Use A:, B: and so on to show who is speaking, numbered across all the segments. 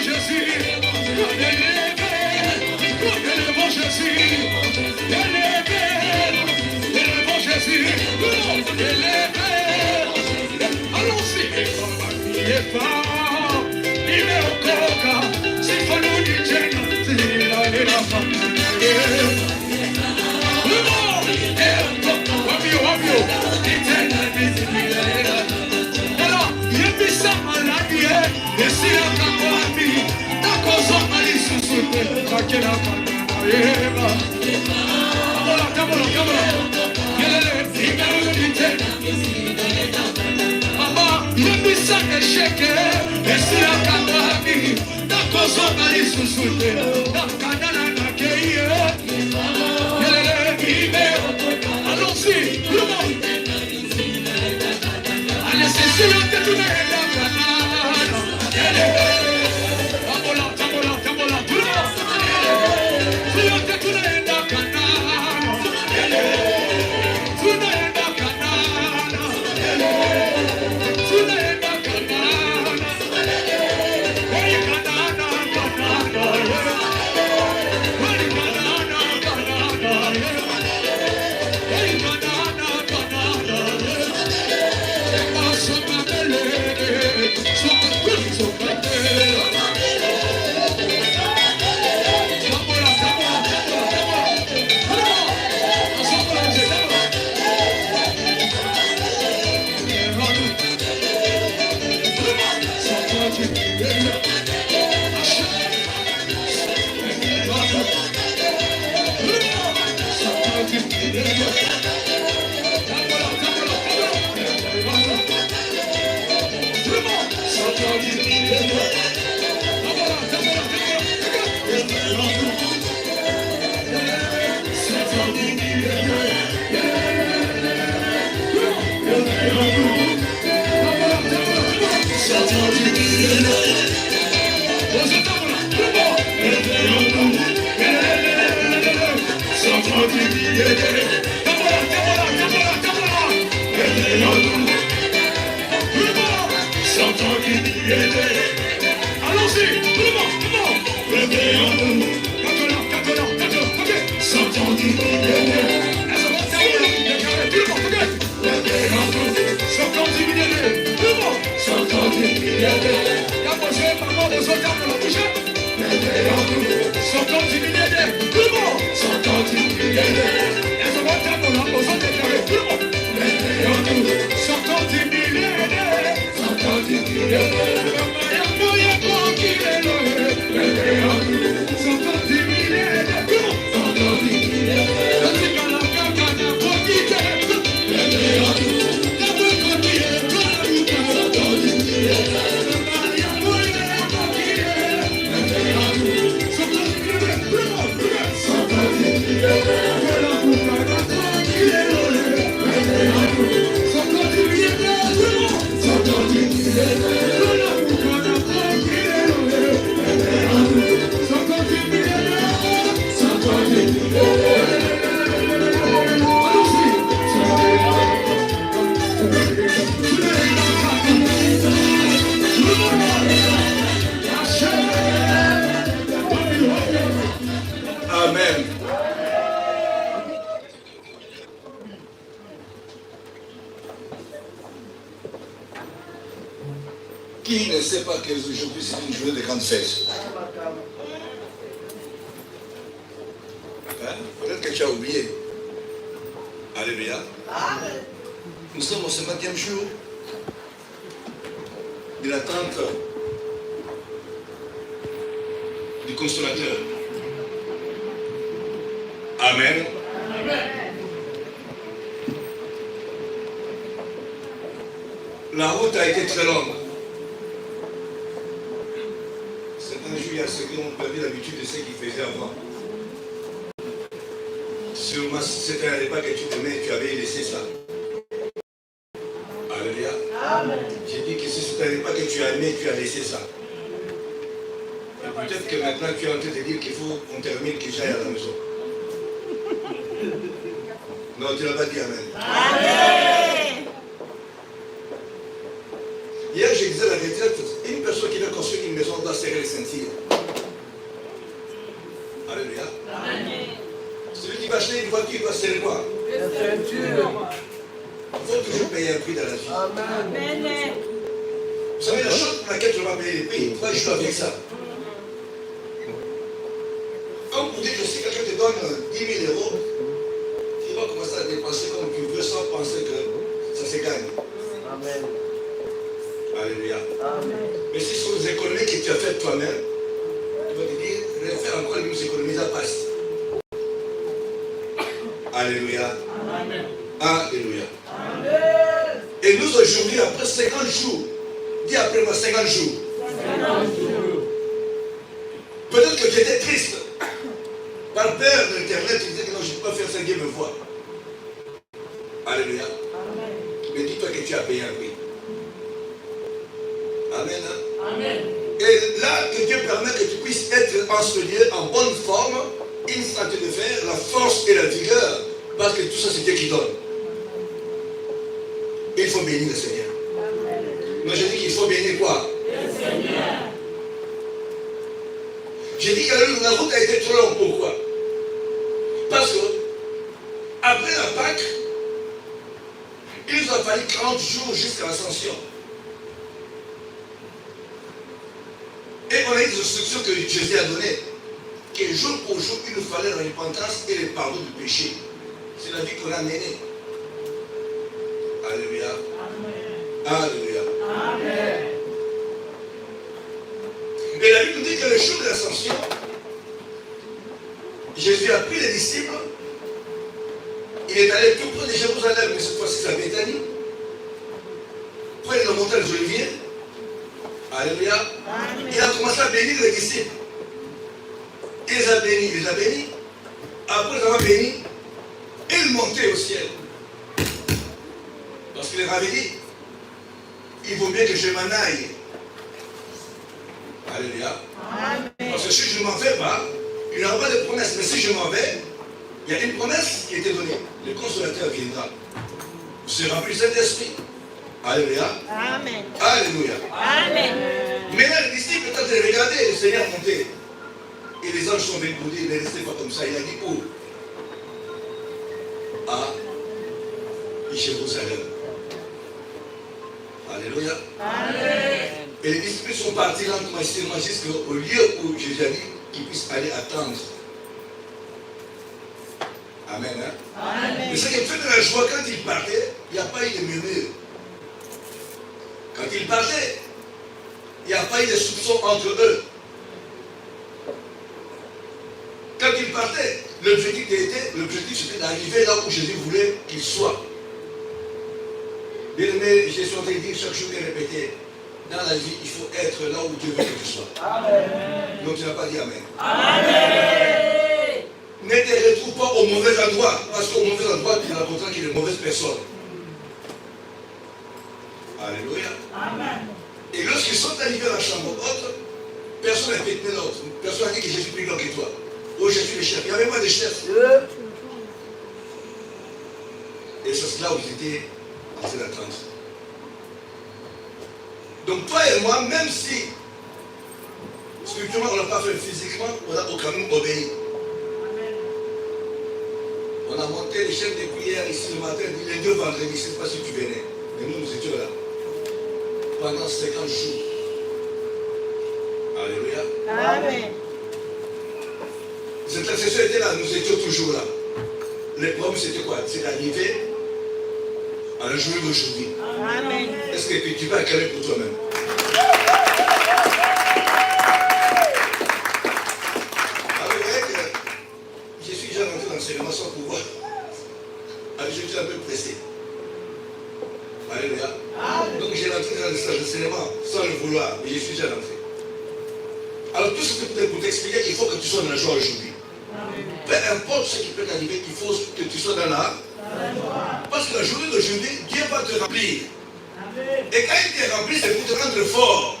A: Jésus, Qui ne sait pas qu'aujourd'hui c'est une journée de grande fête? Hein? Peut-être que tu as oublié. Alléluia. Nous sommes au 50e jour de l'attente du consolateur. Amen. La route a été très longue. Certains jours, il y a ceux qui ont perdu l'habitude de ce qu'ils faisaient avant. Sûrement, c'était un repas que tu tenais, tu avais laissé ça. Alléluia. Amen. J'ai dit que si c'était un repas que tu as aimé, tu as laissé ça. Et peut-être que maintenant tu es en train de dire qu'il faut qu'on termine, que j'aille à la maison. Non, tu n'as pas dit Amen. Amen. Hier, je disais la retraite, une personne qui veut construire une maison doit serrer les ceintures. Alléluia. Amen. Celui qui va acheter une voiture doit serrer quoi? Les ceintures. Il faut toujours payer un prix dans la vie. Amen. Vous savez, la chose pour laquelle tu vas payer les prix, tu vas jouer avec ça. Comme vous dites que si quelqu'un te donne 10 000 euros, tu vas commencer à dépenser comme tu veux sans penser que ça se gagne.
B: Amen.
A: Alléluia.
B: Amen.
A: Mais si ce sont des économies que tu as faites toi-même, tu vas te dire, je vais faire encore les mêmes économies, ça passe. Alléluia.
B: Amen.
A: Alléluia.
B: Amen.
A: Et nous aujourd'hui, après 50 jours, dis après moi 50 jours.
B: 50 jours.
A: Peut-être que tu étais triste. Par peur de l'internet, tu disais que non, je ne peux pas faire ça, Dieu me voit. Alléluia.
B: Amen.
A: Mais dis-toi que tu as payé un prix. Amen.
B: Amen.
A: Et là, que Dieu permet que tu puisses être enseveli en bonne forme, une santé de fer, la force et la vigueur, parce que tout ça, c'est Dieu qui donne. Il faut bénir le Seigneur. Moi, je dis qu'il faut bénir quoi?
B: Le Seigneur.
A: J'ai dit que la route a été trop longue. Pourquoi? Parce que, après la Pâque, il nous a fallu 30 jours jusqu'à l'ascension. Et on a eu des instructions que Jésus a données. Que jour pour jour, il nous fallait la repentance et le pardon du péché. C'est la vie qu'on a menée. Alléluia.
B: Amen.
A: Alléluia.
B: Amen.
A: Et la Bible nous dit que le jour de l'ascension, Jésus a pris les disciples, il est allé tout près de Jérusalem, mais cette fois-ci c'est à Béthanie, près de la montagne d'Olivier. Alléluia.
B: Amen.
A: Il a commencé à bénir les disciples. Il les a bénis, il les a bénis. Après les avoir bénis, il montait au ciel. Parce qu'il leur avait dit, il vaut mieux que je m'en aille. Alléluia.
B: Amen.
A: Parce que si je ne m'en vais pas, il n'y aura pas de promesse. Mais si je m'en vais, il y a une promesse qui a été donnée. Le consolateur viendra. Vous serez rempli de Saint-Esprit. Alléluia.
B: Amen.
A: Alléluia.
B: Amen.
A: Maintenant, les disciples, quand ils regardaient le Seigneur monter, et les anges sont venus pour dire, ne restez pas comme ça. Il a dit où? À Jérusalem. Alléluia.
B: Amen.
A: Et les disciples sont partis lentement jusqu'au lieu où Jésus a dit qu'ils puissent aller attendre. Amen. Hein?
B: Amen.
A: Mais ce qui fait de la joie, quand ils partaient, il n'y a pas eu de murmure. Quand ils partaient, il n'y a pas eu de soupçons entre eux. Quand ils partaient, l'objectif c'était d'arriver là où Jésus voulait qu'ils soient. Bien aimé, je suis en train de dire chaque jour et répéter. Dans la vie, il faut être là où Dieu veut que tu sois.
B: Amen.
A: Donc tu n'as pas dit Amen.
B: Amen.
A: Ne te retrouve pas au mauvais endroit. Parce qu'au mauvais endroit, tu rencontreras qu'il y a de mauvaises personnes. Alléluia.
B: Amen.
A: Et lorsqu'ils sont arrivés à la chambre haute, personne n'a pété l'autre. Personne n'a dit que je suis plus grand que toi. Oh, je suis le chef. Il n'y avait pas de chef. Et c'est là où ils étaient en train d'attendre. Donc toi et moi, même si spirituellement on n'a pas fait physiquement, on a quand même obéi. On a monté les chefs de prière ici le matin, les 2 vendredis, je ne sais pas si tu venais. Mais nous étions là. Pendant 50 jours. Alléluia.
B: Amen.
A: Cette intercession était là, nous étions toujours là. Le problème c'était quoi? C'est d'arriver à la journée d'aujourd'hui.
B: Amen.
A: Est-ce que tu vas acclamer pour toi-même? Alors vous voyez que je suis déjà rentré dans l'enseignement sans pouvoir. Alors je suis un peu pressé. Alléluia. Donc j'ai rentré dans l'enseignement sans le vouloir, mais je suis déjà rentré. Alors tout ce que pour t'expliquer, il faut que tu sois dans la joie aujourd'hui. Peu importe ce qui peut t'arriver, il faut que tu sois dans la joie. Parce que la journée d'aujourd'hui, Dieu va te remplir. Et quand il te remplit, c'est pour te rendre fort.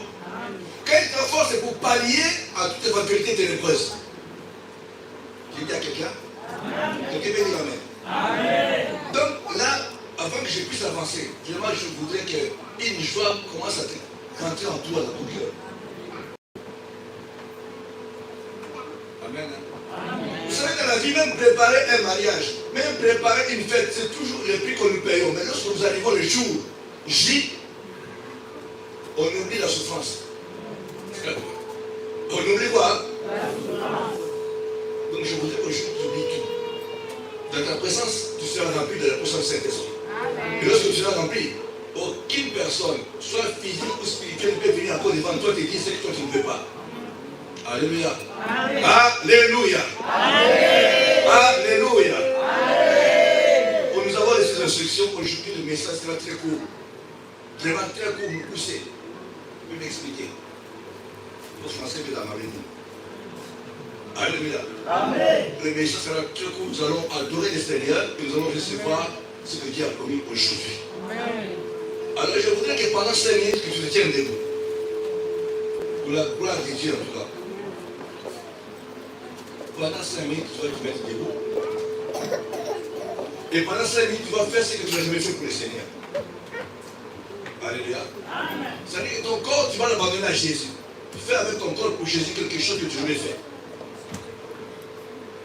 A: Quand il te rend fort, c'est pour pallier à toute éventualité ténébreuse. J'ai dit à quelqu'un? Quelqu'un peut dire Amen. Donc là, avant que je puisse avancer, vraiment je voudrais qu'une joie commence à rentrer en toi, dans ton cœur. Amen. Vous savez, dans la vie, même préparer un mariage, même préparer une fête, c'est toujours le prix que nous payons. Mais lorsque nous arrivons le jour J, On oublie la souffrance. On oublie quoi? Donc je voudrais qu'aujourd'hui tu oublies tout. Dans ta présence, tu seras rempli de la puissance du Saint-Esprit. Et lorsque tu seras rempli, aucune personne, soit physique ou spirituelle, ne peut venir encore devant toi et te dire ce que toi tu ne veux pas. Alléluia. Amen. Alléluia. Amen. Alléluia. Amen. Pour nous avoir ces instructions, aujourd'hui le message sera très court. Vraiment très court, nous pousser. Je vais m'expliquer. Pour français que dans ma vie. Alléluia. Amen. Le message sera très court. Nous allons adorer le Seigneur et nous allons recevoir ce que Dieu a promis aujourd'hui. Alors je voudrais que pendant 5 minutes que tu te tiennes debout. Pour la gloire de Dieu en tout cas. Pendant 5 minutes, tu vas te mettre debout. Et pendant 5 minutes, tu vas faire ce que tu n'as jamais fait pour le Seigneur. Alléluia. C'est-à-dire que ton corps, tu vas l'abandonner à Jésus. Fais avec ton corps pour Jésus quelque chose que tu n'as jamais fait.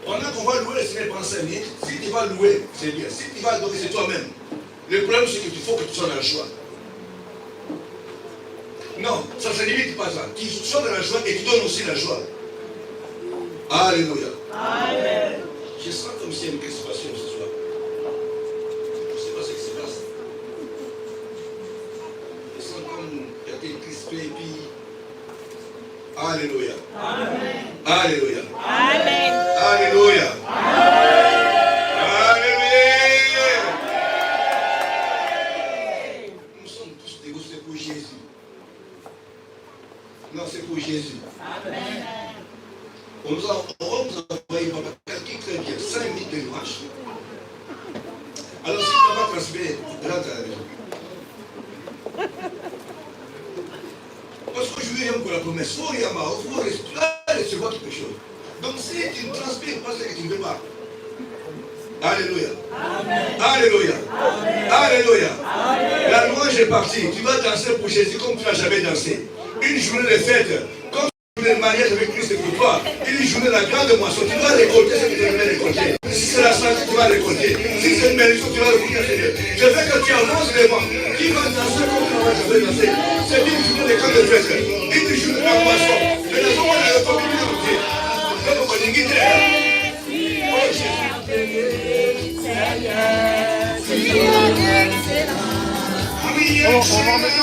A: Pendant qu'on va louer le Seigneur pendant 5 minutes, si tu vas louer, c'est bien. Si tu vas adorer, c'est toi-même. Le problème, c'est qu'il faut que tu sois dans la joie. Non, ça ne se limite pas à ça. Tu sois dans la joie et tu donnes aussi la joie. Alléluia. Amen. Je sens comme s'il y a une crispation ce soir. Je ne sais pas ce qui se passe. Je sens comme il y a été crispé et puis. Alléluia. Amen. Alléluia. Amen. Alléluia. Alléluia. Nous sommes tous debout, c'est pour Jésus. Non, c'est pour Jésus. Amen. On va vous envoyer quelqu'un très bien, 5 minutes de louange. Alors si tu n'as pas transféré, rentre à la maison. Parce que je veux encore la promesse. Il faut recevoir quelque chose. Donc si tu ne transpires pas ce que tu ne veux pas. Alléluia. Amen. Alléluia. Amen. Alléluia. Amen. La louange est partie. Tu vas danser pour Jésus comme tu n'as jamais dansé. Une journée de fête. Comme le mariage avec Christ pour toi, une journée de la grande moisson, tu vas récolter ce que tu devais récolter. Si c'est la santé, tu vas récolter. Si c'est une maison, tu vas récolter, Seigneur. Je veux que tu avances devant. Qui va danser comme tu n'as jamais dansé? C'est une journée de grande fête, une journée de la moisson. Mais la journée de la communauté de Dieu. Comme on dit, oh Jésus. On va mettre.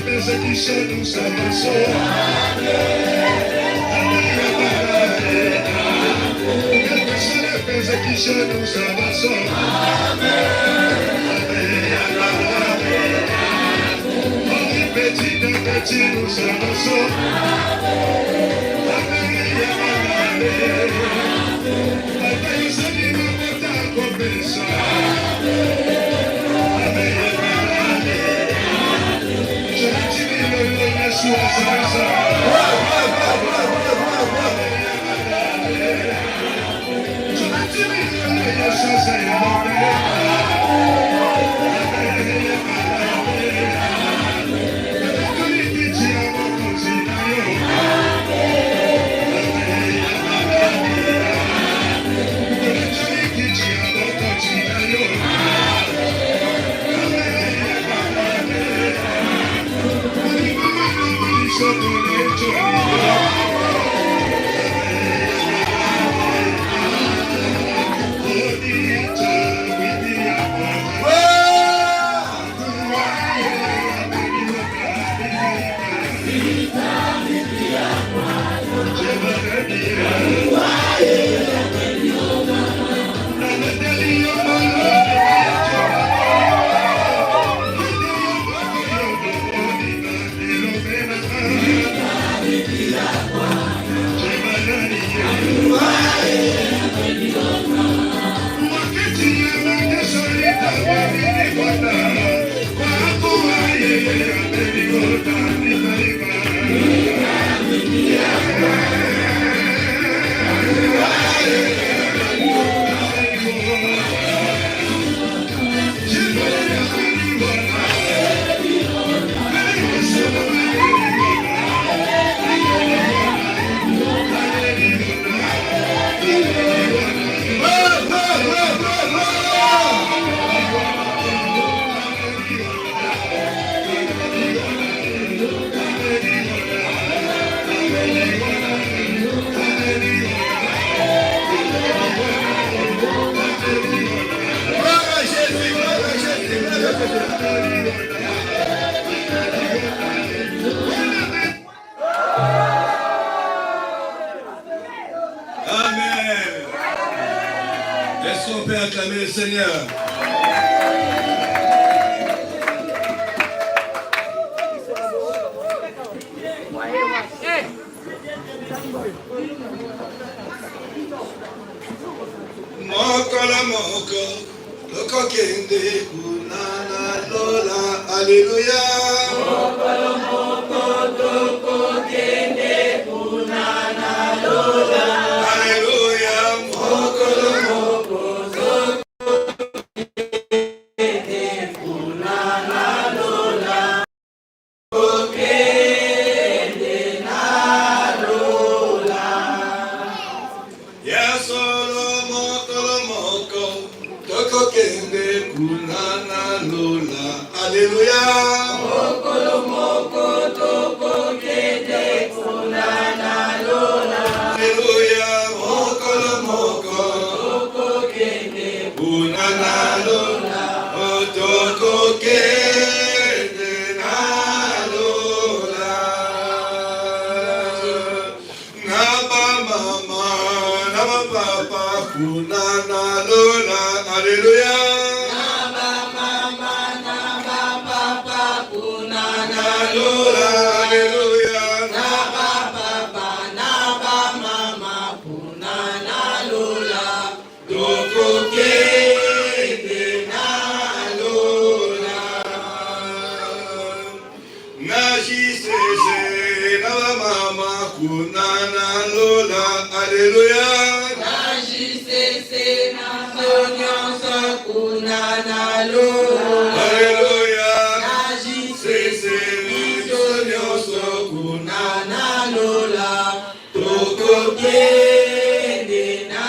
C: Persécution nous
A: Acclamer le Seigneur. Moko, loko kende kunana lola, alléluia. Moko, loko kende kunana lola, alléluia. Moko, alléluia. Moko toko kende kunana lola. Alléluia. Moko toko kende kunana lola. Toko kende na lola. Naba mama, naba papa kunana lola. Alléluia. Lola, alléluia. Naba papa, naba mama, punana lola. Toko kende na lola. Najisese, naba mama, punana lola. Alléluia. Najisese, naba nyonso, punana lola. Alléluia. Najisese, kunana lola, toko kende na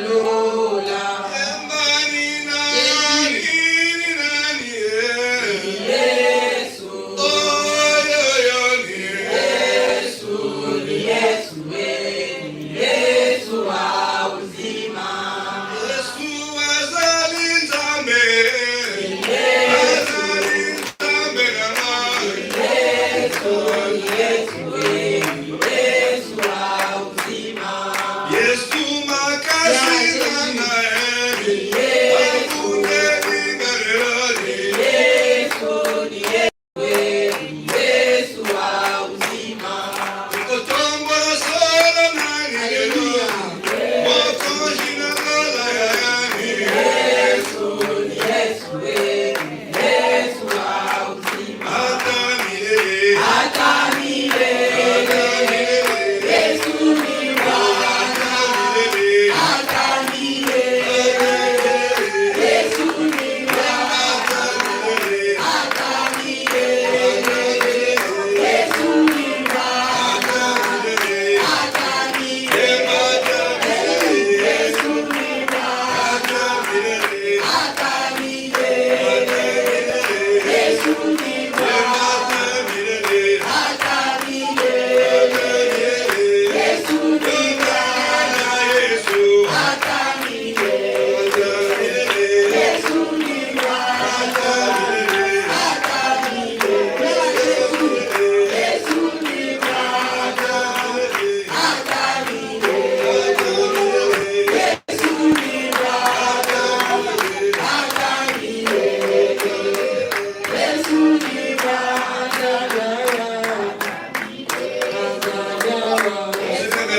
A: lola. Emani nani Yesu, oyoyo ni Yesu, ni Yesu Yesu wa uzima. Yesu azali nzambe, azali nzambe na Yesu.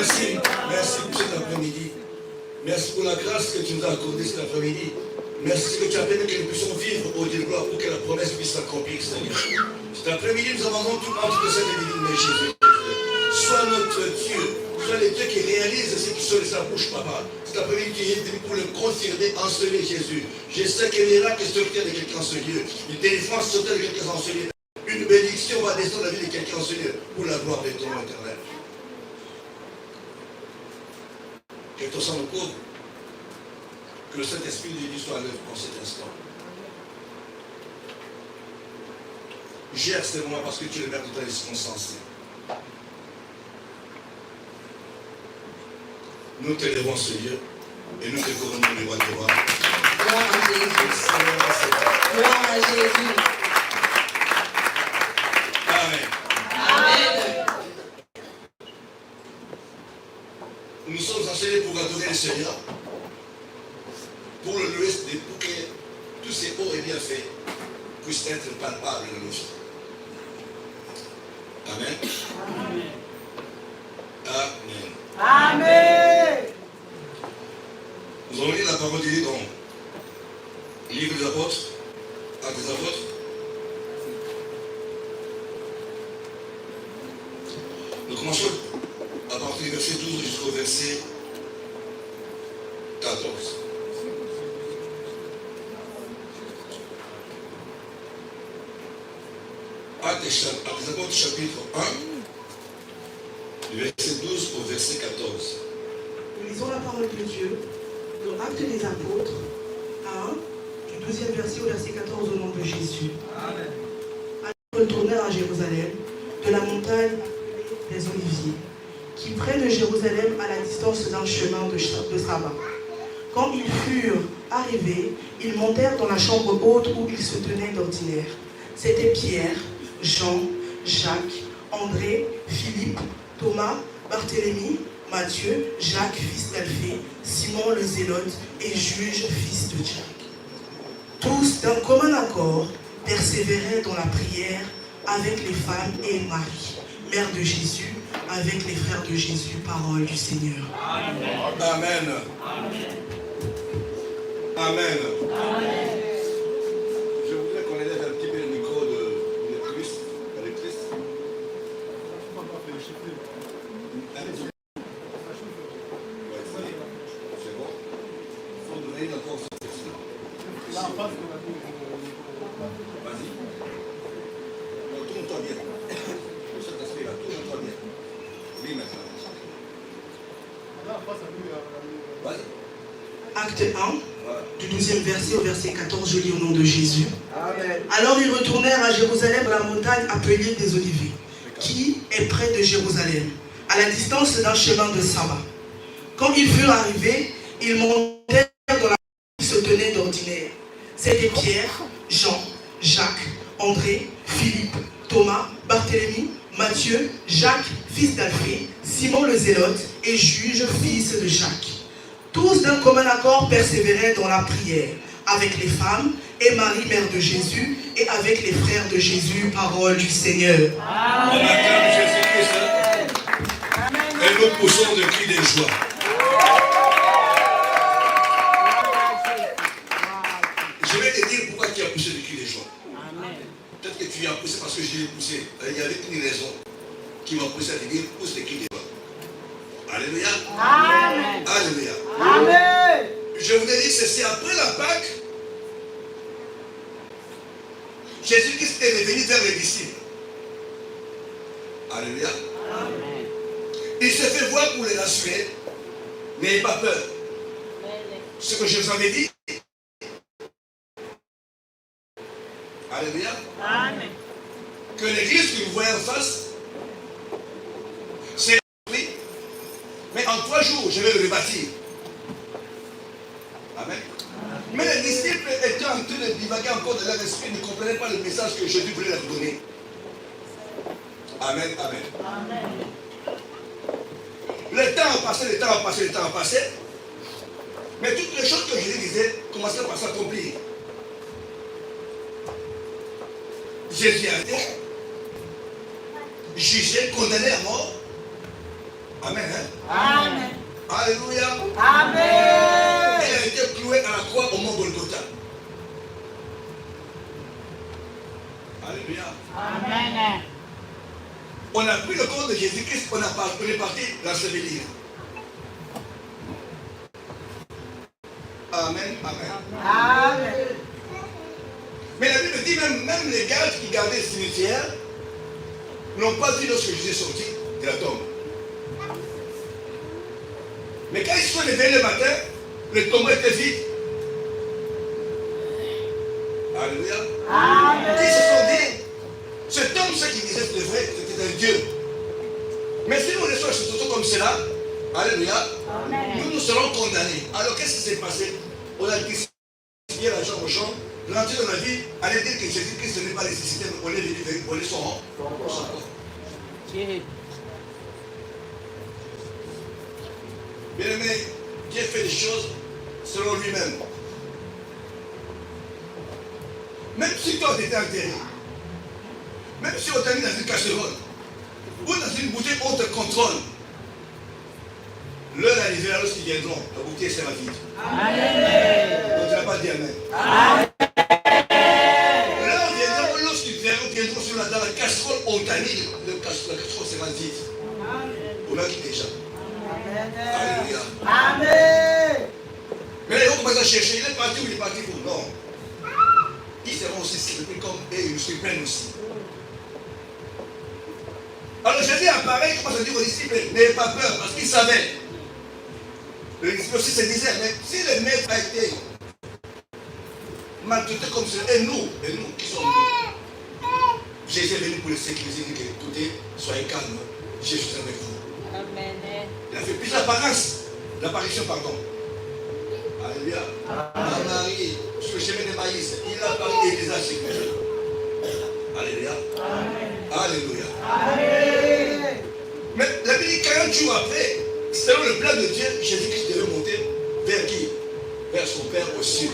A: Merci. Merci pour cet après-midi. Merci pour la grâce que tu nous as accordée cet après-midi. Merci que tu as permis que nous puissions vivre au Dieu de gloire pour que la promesse puisse s'accomplir, Seigneur. Cet après-midi, nous abandonnons tout entre de cette divine, mais Jésus. Sois notre Dieu. Sois le Dieu qui réalise ce qui sort de sa bouche, papa. Cet après-midi, tu es venu pour le confirmer, ensevelir Jésus. Je sais qu'un miracle sortait de quelqu'un en ce lieu. Une délivrance sortait de quelqu'un en ce lieu. Une bénédiction va descendre dans la vie de quelqu'un en ce lieu pour la gloire de ton nom éternel. Que ton sang nous couvre. Que le Saint-Esprit de Dieu soit à l'œuvre en cet instant. Gère ces moments parce que tu es le maître de ta circonstance. Nous te lèvons ce lieu et nous te couronnons les rois des rois.
C: Gloire à Jésus. Gloire à Jésus.
A: Amen.
C: Amen.
A: Nous sommes enchaînés pour adorer le Seigneur, pour le louer, pour que tous ces hauts et bienfaits puissent être palpables dans nos vies. Amen. Amen.
B: Amen.
A: Nous allons lire la parole de Dieu dans le livre des apôtres, Actes des apôtres. Nous commençons à partir du verset 12 jusqu'au verset 14. Actes des apôtres chapitre 1, du verset 12 au verset 14.
D: Nous lisons la parole de Dieu dans Actes des apôtres 1, du 12e verset au verset 14 au nom de Jésus.
B: Amen.
D: Alors ils retournèrent à Jérusalem, de la montagne des Oliviers, qui près de Jérusalem à la distance d'un chemin de Sabbat. Quand ils furent arrivés, ils montèrent dans la chambre haute où ils se tenaient d'ordinaire. C'était Pierre, Jean, Jacques, André, Philippe, Thomas, Barthélemy, Matthieu, Jacques, fils d'Alphée, Simon le Zélote et Juge, fils de Jacques. Tous d'un commun accord persévéraient dans la prière avec les femmes et Marie, mère de Jésus, avec les frères de Jésus, parole du Seigneur.
A: Amen. Amen. Amen.
B: Amen.
A: Je voudrais qu'on élève un petit peu le micro de lectrice. C'est bon. Il faut donner une encore cette personne. Vas-y. Tourne-toi bien. Le Saint-Esprit là, tourne-toi bien. Oui, maintenant. Vas-y.
D: Acte 1,
A: Voilà.
D: du 12e verset au verset 14, je lis au nom de Jésus.
B: Amen.
D: Alors ils retournèrent à Jérusalem, à la montagne appelée des Oliviers, qui est près de Jérusalem, à la distance d'un chemin de Sabbat. Quand ils furent arrivés, ils montèrent dans la qui se tenait d'ordinaire. C'était Pierre, Jean, Jacques, André, Philippe, Thomas, Barthélemy, Matthieu, Jacques, fils d'Alphée, Simon le Zélote et Juge, fils de Jacques. Tous d'un commun accord persévéraient dans la prière, avec les femmes et Marie, mère de Jésus, et avec les frères de Jésus, parole du Seigneur.
A: On acclame Jésus-Christ. Et nous poussons de cris de joie. Je vais te dire pourquoi tu as poussé de cris de joie. Peut-être que tu as poussé parce que je l'ai poussé. Il y avait une raison qui m'a poussé à te dire pousse des cris de joie. Alléluia.
B: Amen.
A: Alléluia.
B: Amen.
A: Je vous ai dit ceci après la Pâque. Jésus-Christ est revenu vers les disciples. Alléluia.
B: Amen.
A: Il se fait voir pour les rassurer. N'ayez pas peur. Ce que je vous avais dit. Alléluia.
B: Amen.
A: Que l'église que vous voyez en face, c'est oui. Mais en 3 jours, je vais le rebâtir. Amen. Mais les disciples étaient en train de divaguer encore de leur esprit, ne comprenaient pas le message que Jésus voulait leur donner. Amen, amen.
B: Amen.
A: Le temps a passé, le temps a passé, le temps a passé. Mais toutes les choses que Jésus disait commençaient par s'accomplir. Jésus a été jugé, condamné à mort. Amen. Hein?
B: Amen.
A: Alléluia.
B: Amen.
A: Elle a été clouée à la croix au mont Golgotha. Alléluia.
B: Amen.
A: On a pris le corps de Jésus-Christ, on est parti l'ensevelir. Amen. Amen.
B: Amen.
A: Mais la Bible dit même les gardes qui gardaient le cimetière n'ont pas vu lorsque Jésus est sorti de la tombe. Mais quand ils sont levés le matin, le tombeau était vide. Alléluia.
B: Amen.
A: Ils se sont dit, cet homme, ce qu'il disait, c'était vrai, c'était un Dieu. Mais si nous laissons la situation comme cela, alléluia, nous serons condamnés. Alors qu'est-ce qui s'est passé? On a distribué l'argent aux gens, rentrer dans la vie, aller dire que Jésus-Christ n'est pas ressuscité, on est venu voler son corps. Bien aimé, Dieu fait des choses selon lui-même. Même si toi tu étais enterré, même si on t'a mis dans une casserole ou dans une bouteille, on te contrôle. L'heure arrivera lorsqu'ils viendront, la bouteille sera vide.
B: Amen.
A: Donc tu n'as pas dit Amen.
B: Amen.
A: L'heure viendra lorsqu'ils viendront dans la casserole, on t'a mis, la casserole sera vide. On a quitté déjà. Alléluia.
B: Amen.
A: Mais là, ils vont commencer à chercher. Il est parti ou il est parti pour? Non. Ils seront aussi surpris comme eux, ils se prennent aussi. Alors Jésus apparaît, il commence à dire aux disciples, n'ayez pas peur, parce qu'ils savaient. Les disciples aussi se disaient, mais si le maître a été maltraité comme cela, et nous qui sommes nous, Jésus est venu pour le sécuriser, il dit, écoutez, soyez calme, Jésus est avec vous.
B: Amen.
A: Il a fait plus l'apparition, pardon. Alléluia. À Marie, sur le chemin de maïs, il a parlé et les a sécurisés. Alléluia. Alléluia.
B: Amen.
A: Mais la Bible dit 40 jours après, selon le plan de Dieu, Jésus-Christ devait monter vers qui? Vers son Père au ciel.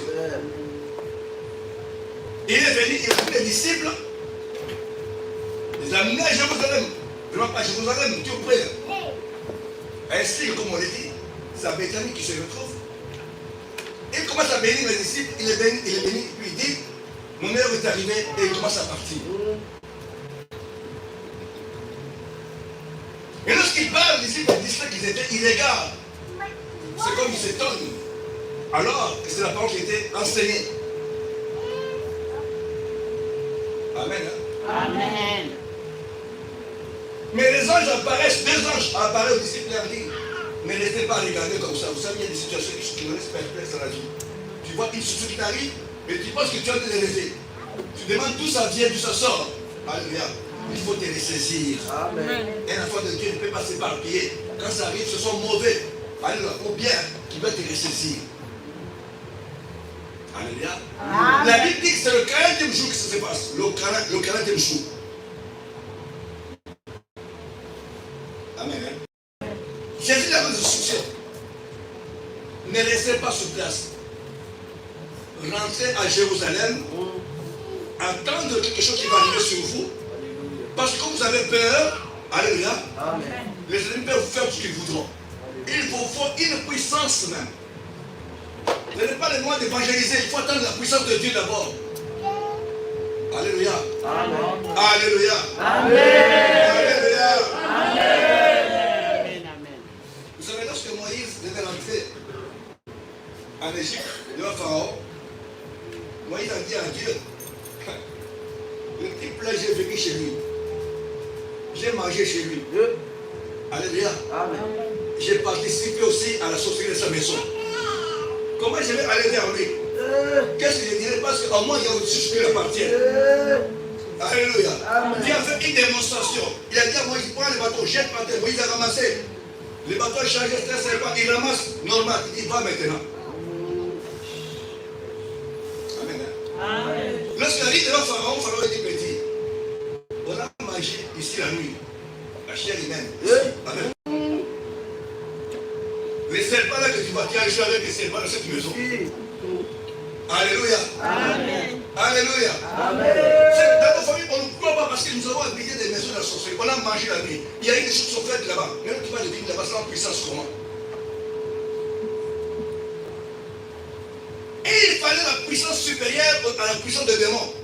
A: Il est venu, il a pris les disciples, les a amenés à Jérusalem. Vraiment pas à Jérusalem, Dieu près. Ainsi, comme on l'a dit, c'est à Bethanie qui se retrouve. Il commence à bénir les disciples, il est béni, puis il dit, mon heure est arrivée, et il commence à partir. Et lorsqu'il parle, les disciples disent qu'ils étaient illégaux. C'est comme ils s'étonnent. Alors que c'est la parole qui était enseignée. Amen. Hein?
B: Amen.
A: Mais les anges apparaissent, deux anges apparaissent aux disciples et leur disent, ne restez pas à regarder comme ça. Vous savez, il y a des situations qui nous laissent perplexes dans la vie. Tu vois une situation qui t'arrive, mais tu penses que tu vas te lever. Tu demandes d'où ça vient, d'où ça sort. Alléluia. Il faut te ressaisir.
B: Amen.
A: Un enfant de Dieu ne peut pas s'éparpiller. Quand ça arrive, ce sont mauvais. Alléluia. Ou bien, qui va te ressaisir. Alléluia.
B: Amen.
A: La Bible dit que c'est le 40e jour que ça se passe. Le 40e jour. Amen. Hein? Jésus avait des instructions. Ne restez pas sur place. Rentrez à Jérusalem. Attendre quelque chose qui va arriver sur vous. Parce que vous avez peur. Alléluia. Les ennemis peuvent vous faire ce qu'ils voudront. Il vous faut une puissance même. Vous n'avez pas le moyen d'évangéliser. Il faut attendre la puissance de Dieu d'abord. Alléluia.
B: Amen.
A: Alléluia.
B: Amen.
A: Alléluia.
B: Amen.
A: Vous savez, lorsque Moïse devait rentrer en Égypte, devant Pharaon, Moïse a dit à Dieu, le type là, j'ai vécu chez lui. J'ai mangé chez lui. Alléluia. J'ai participé aussi à la sorcellerie de sa maison. Comment je vais aller vers lui? Qu'est-ce que je dirais? Parce qu'au moins il y a aussi ce qui lui appartient. Alléluia. Dieu a fait une démonstration. Il a dit à Moïse, prends le bateau, jette par terre. Moïse a ramassé. Le bateau a chargé, il ramasse normal. Il dit, va maintenant. Amen.
B: Amen.
A: Lorsqu'il arrive devant Pharaon, Pharaon dit petit. On a mangé ici la nuit. La chair humaine. Amen. Les serpents là que tu vois, tu as joué avec les serpents dans cette maison. Alléluia.
B: Amen.
A: Alléluia. Dans nos familles, on ne croit pas parce que nous avons habité des maisons de la sorcellerie. On a mangé la nuit. Il y a eu des choses qui sont faites là-bas. Même tu vas le vivre là-bas, passer en puissance comment? Et il fallait la puissance supérieure à la puissance des démons.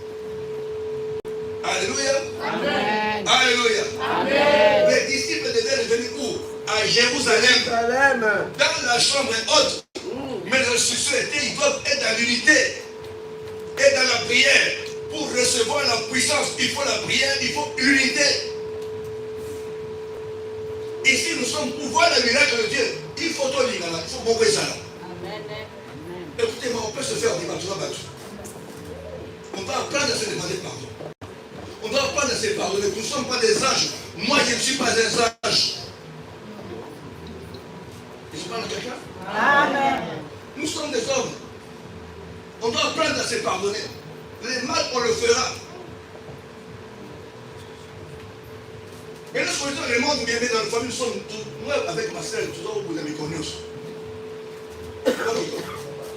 A: Alléluia.
B: Amen.
A: Alléluia.
B: Amen.
A: Les disciples devaient revenir où? À Jérusalem. Dans la chambre haute. Mais le souci était, ils doivent être dans l'unité. Et dans la prière. Pour recevoir la puissance, il faut la prière, il faut l'unité. Ici, nous sommes pour voir le miracle de Dieu. Il faut tout lire, il faut beaucoup ça. Écoutez-moi, on peut se faire débattre, on va apprendre à se demander pardon. On doit apprendre à se pardonner. Nous ne sommes pas des anges. Moi, je ne suis pas un ange. Je parle à quelqu'un?
B: Amen.
A: Nous sommes des hommes. On doit apprendre à se pardonner. Les mal, on le fera. Et nous sommes le monde bien dans la famille. Nous sommes tous, moi, avec ma soeur, toujours vous l'avez connu.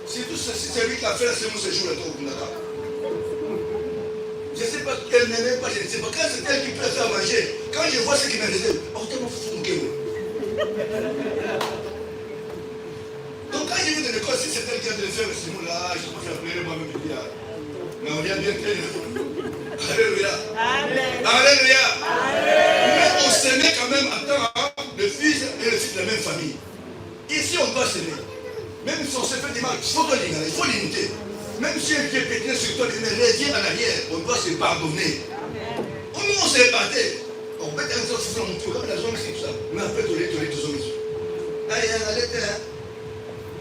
A: C'est lui qui a fait la séance ce jour-là. Je ne sais pas qu'elle n'aimait pas, je ne sais pas. Quand c'est elle qui peut faire manger, quand je vois ce qui m'a dit, oh, t'es mon fou, donc quand j'ai vu de l'école, si c'est elle qui a de le faire, ce mot-là, je peux faire pleurer moi-même. Mais on vient bien pleurer. Alléluia. Amen. Alléluia. Amen. Mais on s'aimait quand même à temps, le fils et le fils de la même famille. Ici, on doit s'aimer. Même si on se fait des mal, il faut l'unité. Même si un Dieu pétrait sur toi, il revient en arrière, on doit se pardonner. Nous, on s'est battu. On peut être un sur mon tour, comme la zone ici, tout ça. Mais après, tu es tous hommes ici. Allez,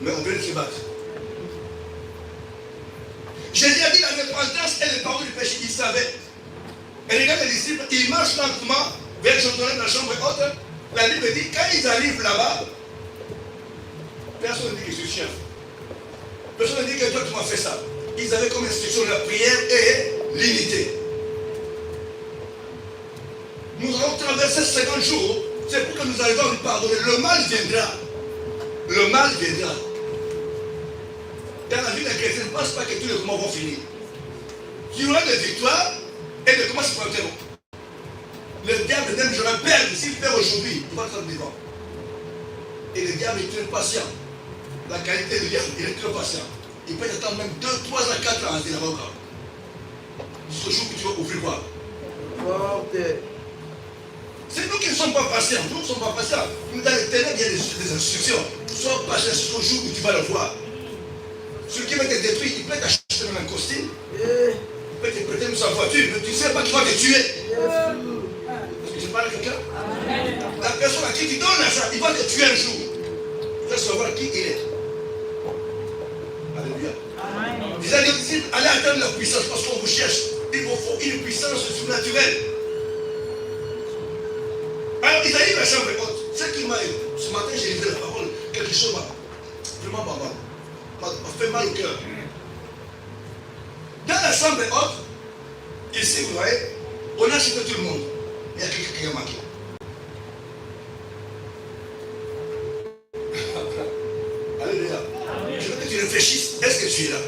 A: mais on veut se battre. Jésus a dit la repentance et le pardon du péché, il savait. Et regarde les disciples, ils marchent lentement vers Jordan dans la chambre haute. La Bible dit, quand ils arrivent là-bas, personne ne dit que je suis chef. Personne ne dit que toi tu m'as fait ça. Ils avaient comme instruction la prière et l'unité. Nous allons traverser 50 jours. C'est pour que nous arrivions à nous pardonner. Le mal viendra. Le mal viendra. Dans la vie d'un chrétien, ne pense pas que tous les combats vont finir. Il y aura des victoires et des combats se prendront. Le diable même, je le perds. S'il perd aujourd'hui, il va être devant. Et le diable est très patient. La qualité du diable, il est très patient. Il peut attendre même 2, 3 à 4 ans à dire l'avocat. Jusqu'au jour que tu vas ouvrir quoi? C'est nous qui ne sommes pas patients. Nous ne sommes pas patients. Dans les ténèbres, il y a des instructions. Sois patient jusqu'au jour où tu vas le voir. Celui qui va te détruire, il peut t'acheter même un costume. Il peut te prêter même sa voiture, mais tu ne sais pas qu'il va te tuer. Est-ce que je parle à quelqu'un? La personne à qui tu donnes l'argent, il va te tuer un jour. Il va savoir qui il est. Alléluia. Disait les disciples, allez atteindre la puissance parce qu'on vous cherche. Il vous faut une puissance surnaturelle. Alors ils arrivent à la chambre haute. Ce qui m'a ce matin, j'ai lisé la parole, quelque chose m'a vraiment m'a fait mal au cœur. Dans la chambre haute, ici vous voyez, on a acheté tout le monde. Il y a quelqu'un qui a manqué. Alléluia. Je veux que tu réfléchisses. Est-ce que tu es là?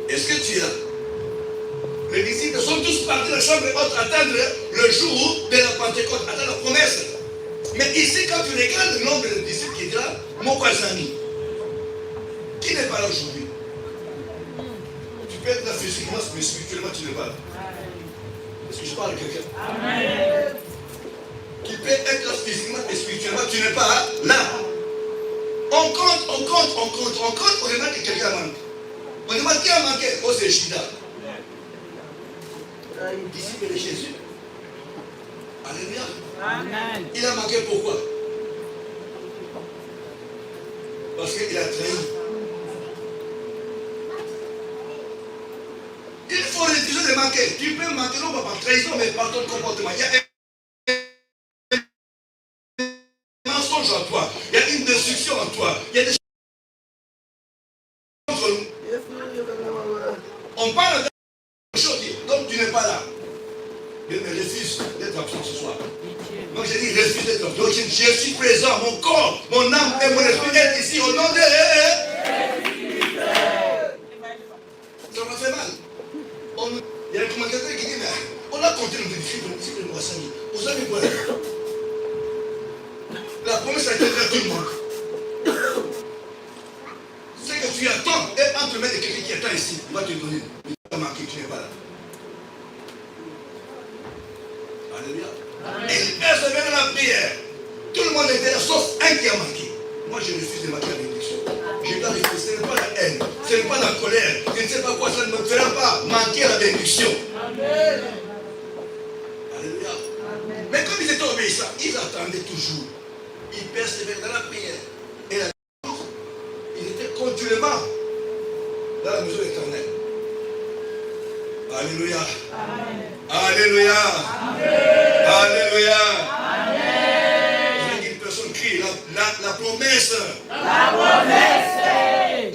A: Est-ce que tu es là? Les disciples sont tous partis de la chambre haute attendre le jour de la Pentecôte, attendre la promesse. Mais ici, quand tu regardes le nombre de disciples qui étaient là, mon voisin, qui n'est pas là aujourd'hui? Tu peux être là physiquement, mais spirituellement, tu n'es pas là. Est-ce que je parle à quelqu'un? Amen. Qui peut être là physiquement et spirituellement, tu n'es pas là. On compte, on demande que quelqu'un manque. On demande qui a manqué. Oh, c'est Chida. Disciple de Jésus. Alléluia. Amen. Il a manqué pourquoi? Parce qu'il a trahi. Il faut refuser de manquer. Tu peux manquer non pas par trahison, mais par ton comportement. Il y a un mensonge en toi. Il y a une destruction en toi. Il y a des choses entre nous. On parle de choses, donc tu n'es pas là. Je me refuse d'être absent ce soir. Donc j'ai dit refuse d'être absent. Donc je suis présent, mon corps, mon âme et mon esprit est ici au nom de... Ça m'a fait mal. Il y a un commentateur qui dit, mais on a compté nos disciples de Moissani. Vous savez quoi? il manque. Ce que tu attends est entre les mains de quelqu'un qui attend ici. Il va te donner. Mais tu vas manquer, tu n'es pas là. Alléluia. Et il persévère dans la prière. Tout le monde était là, sauf un qui a manqué. Moi, je refuse de manquer la bénédiction. Je dois refuser. Ce n'est pas la haine, ce n'est pas la colère. Je ne sais pas quoi, ça ne me fera pas manquer la bénédiction. Amen. Alléluia. Amen. Mais comme ils étaient obéissants, ils attendaient toujours. Ils persévéraient dans la prière. Et la ils étaient continuellement dans la maison éternelle. Alléluia. Amen. Alléluia. Amen. Alléluia. Amen. Je veux qu'une personne crie la promesse. La promesse.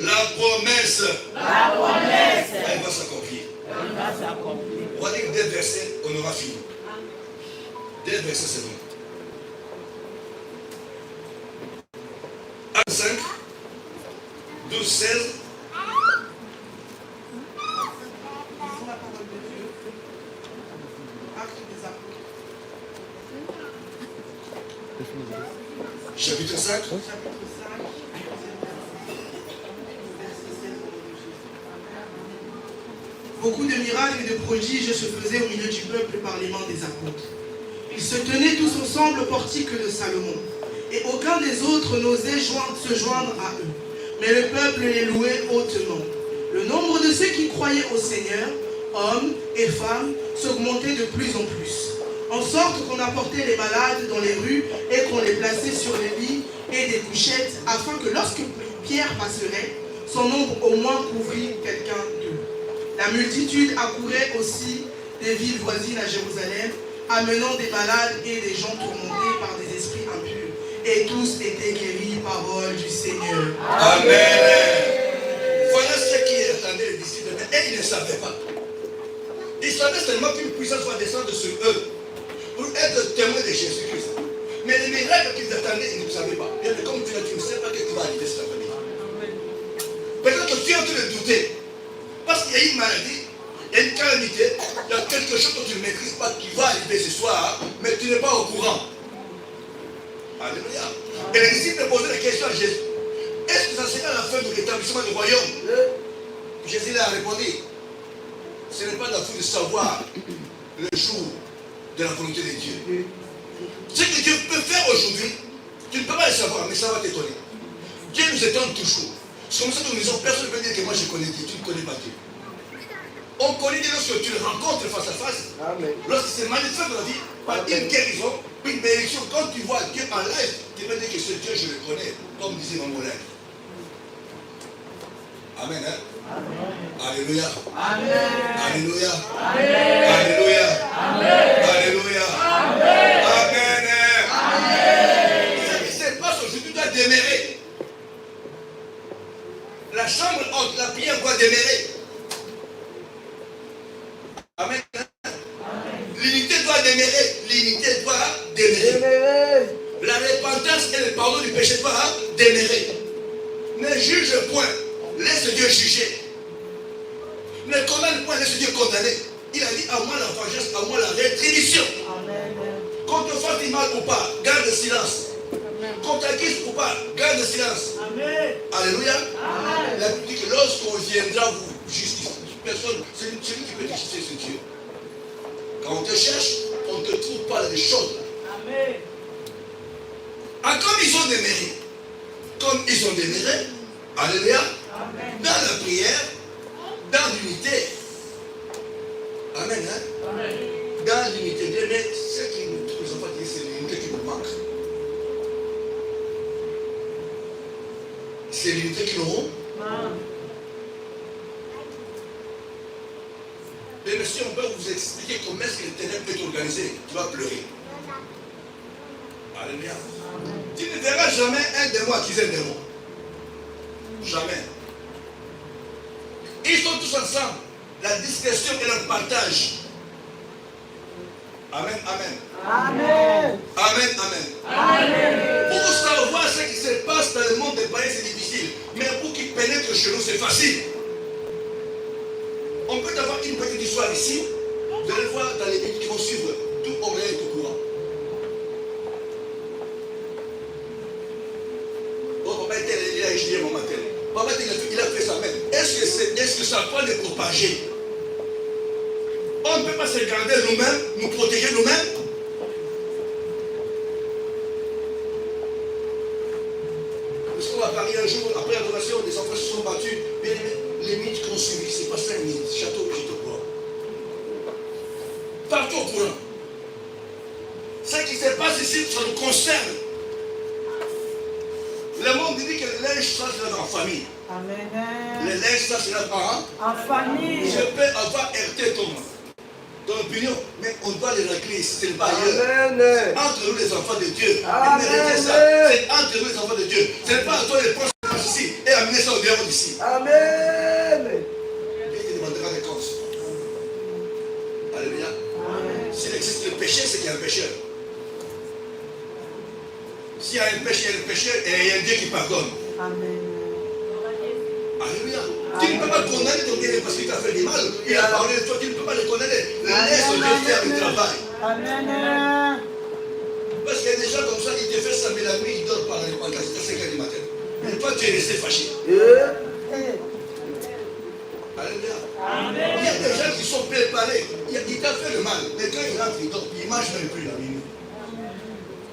A: La promesse. La promesse. Elle va s'accomplir. Elle va s'accomplir. On va dire des versets, on aura fini. Des versets, c'est bon. Acte 5, 12, 16. Chapitre 5.
D: Beaucoup de miracles et de prodiges se faisaient au milieu du peuple par les mains des apôtres. Ils se tenaient tous ensemble au portique de Salomon, et aucun des autres n'osait se joindre à eux. Mais le peuple les louait hautement. Le nombre de ceux qui croyaient au Seigneur, hommes et femmes, s'augmentait de plus en plus, en sorte qu'on apportait les malades dans les rues et qu'on les plaçait sur les lits et des couchettes, afin que lorsque Pierre passerait, son ombre au moins couvrit quelqu'un d'eux. La multitude accourait aussi des villes voisines à Jérusalem, amenant des malades et des gens tourmentés par des esprits impurs. Et tous étaient guéris, parole du Seigneur.
A: Amen. Voilà ce qui attendait les disciples, et ils ne savaient pas. Ils savaient seulement qu'une puissance va descendre sur eux pour être témoins de Jésus-Christ. Mais les miracles qu'ils attendaient, ils ne savaient pas. Et comme tu ne sais pas que tu vas arriver sur ta famille. Peut-être que tu es en train de douter. Parce qu'il y a une maladie, il y a une calamité, il y a quelque chose que tu ne maîtrises pas qui va arriver ce soir, mais tu n'es pas au courant. Alléluia. Et les disciples posaient la question à Jésus. Est-ce que ça sera la fin de l'établissement du royaume? Jésus leur a répondu. Ce n'est pas à vous de savoir le jour de la volonté de Dieu. Ce que Dieu peut faire aujourd'hui, tu ne peux pas le savoir, mais ça va t'étonner. Dieu nous étonne toujours. C'est comme ça que nous disons, personne ne peut dire que moi je connais Dieu, tu ne connais pas Dieu. On connaît Dieu lorsque tu le rencontres face à face. Lorsqu'il se manifeste dans la vie, par une guérison, une bénédiction. Quand tu vois Dieu en live, tu peux dire que ce Dieu, je le connais, comme disait mon live. Amen. Hein? Amen. Alléluia. Amen. Alléluia. Amen. Alléluia. Amen. Alléluia. Amen. Amen. Amen. Ce qui se passe aujourd'hui doit demeurer. La chambre haute, la prière doit demeurer. Amen. L'unité doit demeurer. L'unité doit demeurer. La repentance et le pardon du péché doivent demeurer. Ne juge point. Laisse Dieu juger. Ne condamne point, laisse Dieu condamner. Il a dit à moi la vengeance, à moi la rétribution. Qu'on te fasse du mal ou pas, garde le silence. Qu'on t'acquise ou pas, garde le silence. Amen. Alléluia. Amen. La Bible dit que lorsqu'on viendra vous justifier, personne, c'est celui qui peut te justifier, c'est Dieu. Quand on te cherche, on ne te trouve pas les choses. Amen. Ah, comme ils ont demeuré, alléluia, amen. Dans la prière, dans l'unité. Amen. Hein? Amen. Dans l'unité. Mais ce qui nous trouve, c'est l'unité qui nous manque. C'est l'unité qui nous manque. Mais monsieur, on peut vous expliquer comment est-ce que le ténèbre est organisé. Tu vas pleurer. Alléluia. Tu ne verras jamais un démon accuser un démon. Jamais. Ils sont tous ensemble. La discrétion et le partage. Amen, amen. Amen. Amen, amen. Amen. Pour savoir ce qui se passe dans le monde des païens, c'est difficile. Mais pour qu'il pénètre chez nous, c'est facile. On peut avoir une petite histoire ici. Vous allez voir dans les minutes qui vont suivre. Tout Orléans est au courant. a étudié maman tel. Maman tel, il a fait ça même. Est-ce que ça peut le propager? On ne peut pas se garder nous-mêmes, nous protéger nous-mêmes. Parce qu'on va parler un jour, après l'adoration, des enfants se sont battus. Mais les mythes qu'on suit, c'est pas 5 minutes. Château, j'étais au courant. Partout au courant. Ce qui se passe ici, ça nous concerne. Le monde dit que le linge, ça, c'est en famille.
B: Amen.
A: Le linge, ça, c'est
B: En famille.
A: je peux avoir heurté ton opinion, mais on doit les régler, c'est pas ailleurs.
C: Amen.
A: Entre nous, les enfants de Dieu.
C: Amen.
A: C'est entre nous, les enfants de Dieu. Ce n'est pas à toi de prendre ici et amener ça au dehors d'ici.
C: Amen.
A: Dieu te demandera des comptes. Alléluia. S'il existe le péché, c'est qu'il y a un pécheur. S'il y a un péché, il y a un pécheur et il y a un Dieu qui pardonne.
B: Amen.
A: Alléluia. Tu ne peux pas condamner ton bien parce qu'il t'a fait du mal. Il a parlé de toi, tu ne peux pas le condamner. Laisse Dieu faire le travail.
B: Amen.
A: Parce qu'il y a des gens comme ça, ils te font ça, mais la nuit, ils dorment par la 5h du matin. Mais toi, tu es resté fâché. Alléluia. Il y a des gens qui sont préparés. Il t'a fait le mal. Mais quand il rentre, il dort, il ne mange même plus la minuit.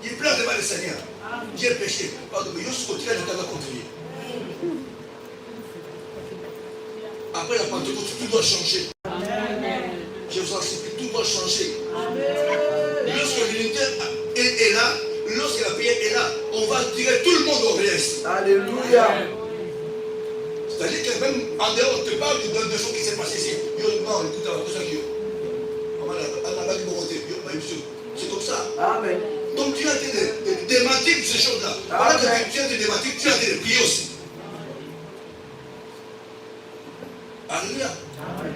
A: Il pleure devant le Seigneur. J'ai péché. Pardon, mais je suis contre je t'avais continué. Après la Pentecôte, tout doit changer. Je vous en supplie, tout doit changer. Lorsque l'unité est là, lorsque la prière est là, on va tirer tout le monde au reste.
C: Alléluia.
A: C'est-à-dire que même en dehors, on te parle de choses qui s'est passé ici. Non, écoute, c'est comme ça.
C: Amen.
A: Donc tu as été de démentir ces choses-là. Voilà que tu as été de démentir, tu as été de prier aussi. Alléluia.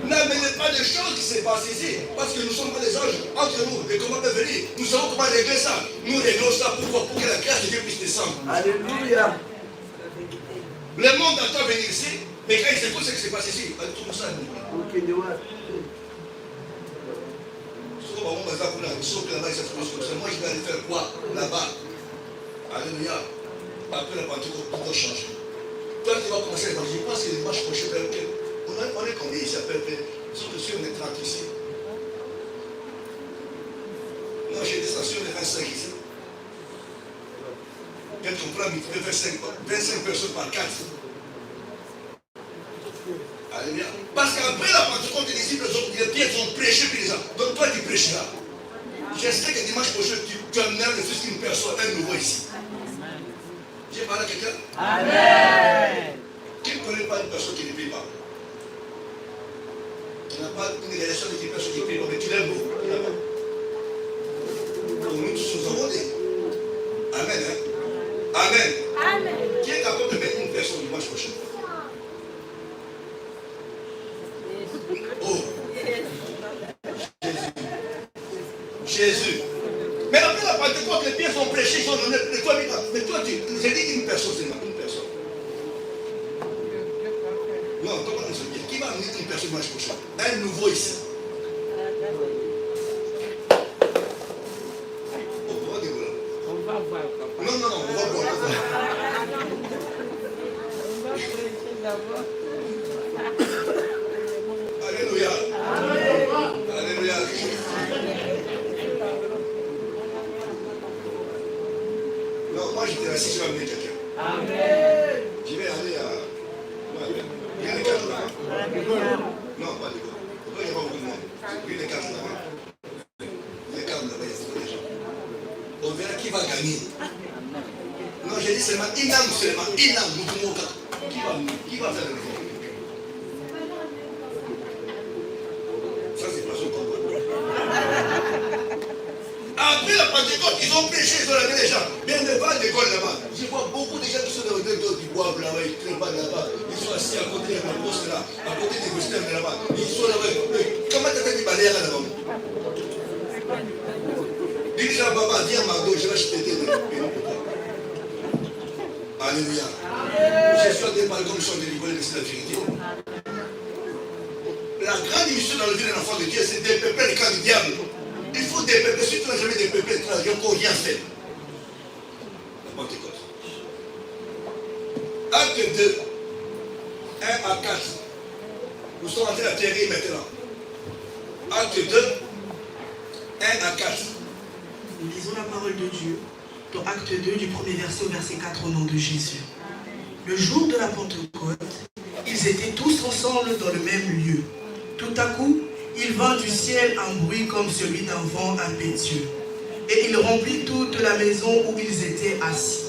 A: N'amenez pas de choses qui se passent ici. Parce que nous ne sommes pas des anges entre nous. Et comment peut venir? Nous savons comment régler ça. Nous réglons ça pourquoi? Pour que la grâce de Dieu puisse descendre.
C: Alléluia.
A: Le monde attend venir ici. Mais quand il s'écoute ce qui se passe ici, il va tout ça.
C: Ok, de what?
A: Moi, je vais aller faire quoi là-bas? Alléluia. Après la Pentecôte, tout va changer. Toi, tu vas commencer à évanger. Je pense que les dimanches prochains, on est combien ici à peu près? Sauf que si on est 30 ici. Non, j'ai des stations de 25 ici. Quand on prend 25 personnes par 4. Alléluia. Parce qu'après la Pentecôte, les disciples, les pieds ont prêché puis les gens. Donc toi, tu prêcheras. J'espère que dimanche prochain, tu amèneras le fils d'une personne, un nouveau ici. J'ai parlé à quelqu'un?
B: Amen.
A: Qui ne connaît pas une personne qui ne prie pas? Tu n'as pas une relation avec une personne qui ne prie pas, mais tu l'aimes beaucoup. Donc nous tous nous avons dit. Amen. Hein? Amen.
B: Amen.
A: Qui est capable de mettre une personne dimanche prochain? Oh. Jésus. Mais après la Pentecôte, les pieds sont prêchés, ils sont donnés. Mais toi, j'ai dit une personne seulement, une personne. Non, comment on se dit? Qui va amener une personne dimanche prochain? Un nouveau ici. Oh, on va dévoiler.
B: On va voir, papa.
A: Non, on va voir.
B: On va prêcher d'abord.
A: Alléluia. Alléluia. Non, moi j'étais assis, je vais amener quelqu'un.
B: Amen.
A: Je vais aller à. Il y a les 4 là. Non, pas les 4. Pourquoi il n'y a pas beaucoup de monde? Il y a les 4 là. Les 4 là-bas, il y a beaucoup de gens. On verra qui va gagner. Non, j'ai dit seulement une âme seulement. Une âme, nous pouvons qui va faire le effort? Ça, c'est pas son combat. Après la Pentecôte, ils ont prêché, ils ont amené les gens. Bien devant l'école là-bas. Je vois beaucoup de gens qui sont dans le dos du bois là-bas, ils travaillent là-bas. Ils sont assis à côté de la poste là, à côté des Gustave là-bas. Ils sont là-bas. Comment tu as fait des balais là-bas? Dis à Baba, dis à Margot, je vais acheter des Alléluia. Je suis en train de parler comme ils sont délivrés, c'est la vérité. La grande mission dans la vie d'un enfant de Dieu, c'est dépeupler le camp du diable. Il faut dépeupler. Si tu n'as jamais dépeupler, tu n'as encore rien fait. La Pentecôte. Acte Acte 2, 1 à 4. Nous sommes en train d'atterrir maintenant. Acte 2, 1 à 4.
D: Nous lisons la parole de Dieu dans Acte 2 du premier verset au verset 4 au nom de Jésus. Le jour de la Pentecôte, ils étaient tous ensemble dans le même lieu. Tout à coup, il vint du ciel un bruit comme celui d'un vent impétueux. Et il remplit toute la maison où ils étaient assis.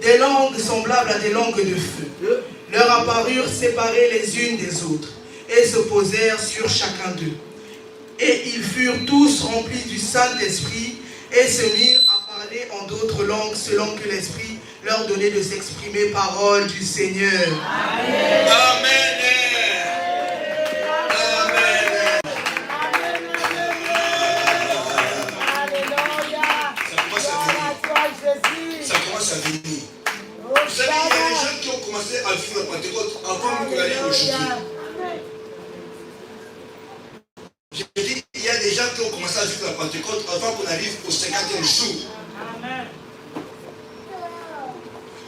D: Des langues semblables à des langues de feu leur apparurent séparées les unes des autres et se posèrent sur chacun d'eux. Et ils furent tous remplis du Saint-Esprit et se mirent à parler en d'autres langues selon que l'Esprit leur donnait de s'exprimer. Parole du Seigneur.
A: Amen. Amen. Ça commence à venir. Vous savez, il y a des gens qui ont commencé à vivre la Pentecôte avant que l'année aujourd'hui. Je dis, il y a des gens qui ont commencé à vivre la Pentecôte avant qu'on arrive au 50e jour.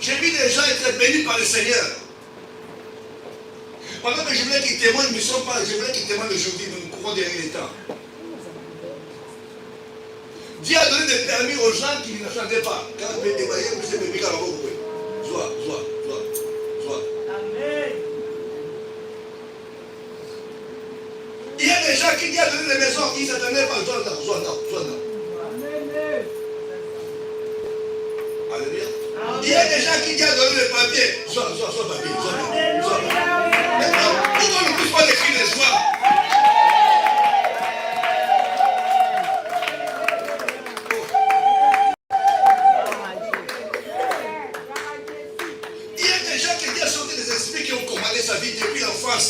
A: J'ai vu des gens être bénis par le Seigneur. Par exemple, je voulais qu'ils témoignent, mais je voulais qu'ils témoignent aujourd'hui, mais nous courons derrière les temps. Dieu a donné des permis aux gens qui ne chantaient pas. Quand vous pouvez dévoiler, vous savez, bébé, quand vous pouvez. Joie. Amen. Il y a des gens qui Dieu a donné des maisons, ils s'attendaient pas. Joie. Alléluia. Il y a des gens qui Dieu a donné les papiers. Joie, papier. Maintenant, pourquoi on ne pousse pas d'écrire les joies? Sa vie depuis l'enfance.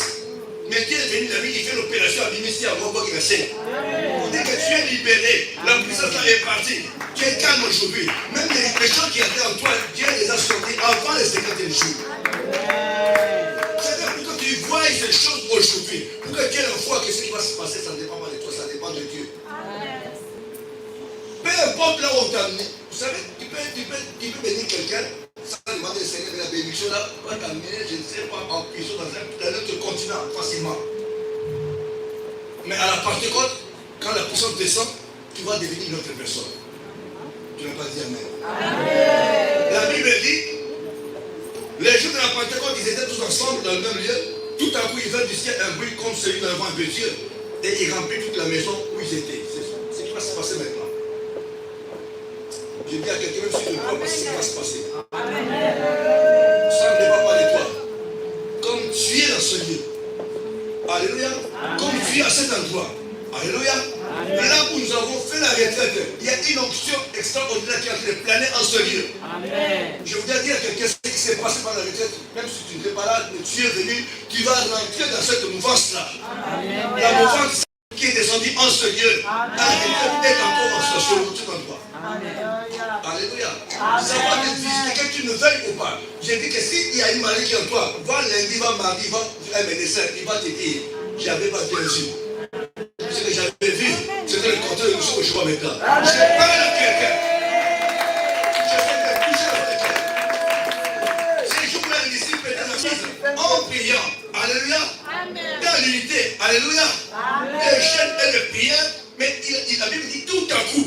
A: Mais Dieu est venu la vie, il fait l'opération à ministère à Mobo qui la sait. Pour dire que tu es libéré, la puissance est partie. Tu es calme aujourd'hui. Même les gens qui étaient en toi, Dieu les a sortis avant les 50e jours. C'est-à-dire pour que tu vois ces choses aujourd'hui, pour que tu aies la foi que ce qui va se passer, ça ne dépend pas de toi, ça dépend de Dieu. Peu importe là où on t'a amené, vous savez, tu peux bénir quelqu'un. Ça demande le Seigneur de la bénédiction là, va t'amener, je ne sais pas, en prison dans un autre continent facilement. Mais à la Pentecôte, quand la puissance descend, tu vas devenir une autre personne. Tu n'as pas dit Amen. La Bible dit, les jours de la Pentecôte, ils étaient tous ensemble dans le même lieu. Tout à coup, il vint du ciel un bruit comme celui d'un vent impétueux. Et il remplit toute la maison où ils étaient. C'est ce qui va se passer maintenant. Je dis à quelqu'un, même si tu ne crois pas, c'est ce qui va se passer. Ça ne dépend pas de toi. Comme tu es dans ce lieu. Alléluia. Comme tu es à cet endroit. Alléluia. Là où nous avons fait la retraite, il y a une onction extraordinaire qui est en train de planer en ce lieu. Je voudrais dire à quelqu'un ce qui s'est passé par la retraite. Même si tu n'es pas là, mais tu es venu, tu vas rentrer dans cette mouvance-là. La mouvance qui est descendue en ce lieu. Est encore en station sur cet endroit. Alléluia. Ça va te visiter, que tu ne veuilles ou pas. J'ai dit que s'il y a une maladie qui est en toi, va lundi, va mardi, va un médecin, il va te dire, j'avais pas bien vu. Ce que j'avais vu, c'était le contraire de ce que je vois maintenant. Je parle à quelqu'un. Je vais te toucher à quelqu'un. Ces jours-là, ici, peut-être en priant. Alléluia. Dans l'unité. Alléluia. Les chaînes et les prières, mais la Bible dit tout à coup.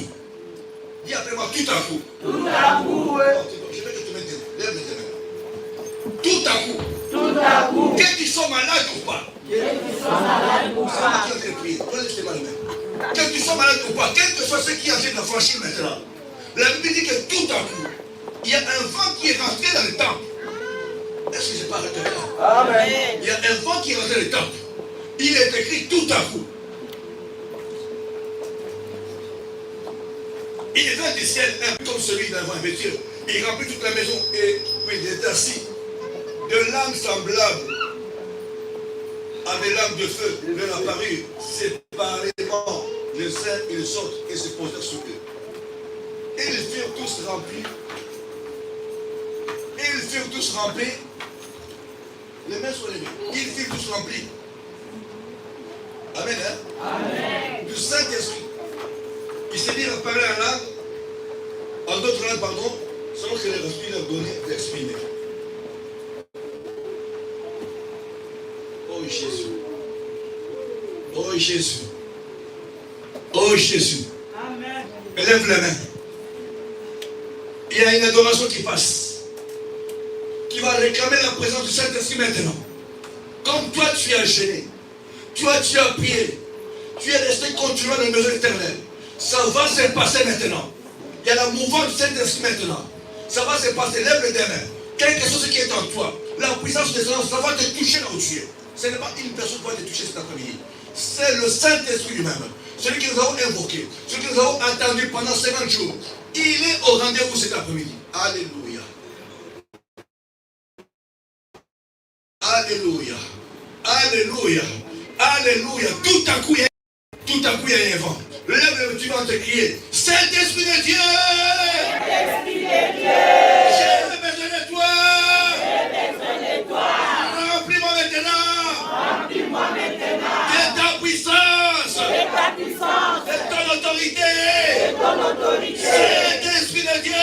A: Dis après moi, tout à coup.
B: Tout à coup, oui.
A: Je vais te mettre lève les mains. Tout à coup.
B: Tout à coup.
A: Quels qui sont malades ou pas?
B: Quels qui sont malades ou pas?
A: Qui est en train de prier? Lève les mains. Quels qui sont malades ou pas? Quel que soit ceux qui ont envie de franchir maintenant. La Bible dit que tout à coup, il y a un vent qui est rentré dans le temple. Est-ce que je parle de là?
B: Amen.
A: Il y a un vent qui est rentré dans le temple. Il est écrit tout à coup. Il vint du ciel un peu comme celui d'un vent impétueux. Il remplit toute la maison et puis il est assis. De lames semblables à des lames de feu leur apparurent séparément les uns et les autres et se posèrent sur eux. Et ils furent tous remplis. Les mains sont levées. Ils furent tous remplis. Amen. Hein? Amen. Du Saint-Esprit. Il s'est dit à parler en d'autres langues, pardon, selon que l'Esprit leur donnait d'exprimer. Jésus. Oh Jésus. Oh Jésus.
B: Amen.
A: Élève les mains. Il y a une adoration qui passe. Qui va réclamer la présence du Saint-Esprit maintenant. Comme toi tu as gêné. Toi tu as prié. Tu es resté continuant dans le maison éternelle. Ça va se passer maintenant. Il y a la mouvance du Saint-Esprit maintenant. Ça va se passer. Lève les mains. Quelque chose qui est en toi. La puissance de ça va te toucher là où tu es. Ce n'est pas une personne qui va te toucher cet après-midi. C'est le Saint-Esprit lui-même. Celui que nous avons invoqué. Celui que nous avons attendu pendant 50 jours. Il est au rendez-vous cet après-midi. Alléluia. Alléluia. Alléluia. Alléluia. Tout à coup, il y a un vent. Lève-le, tu vas te crier. Saint-Esprit de Dieu.
B: Saint-Esprit de Dieu.
A: J'ai besoin de toi. Remplis-moi maintenant.
B: Remplis-moi maintenant.
A: De ta puissance.
B: De ta puissance.
A: De ton autorité.
B: De ton autorité.
A: Saint-Esprit de Dieu.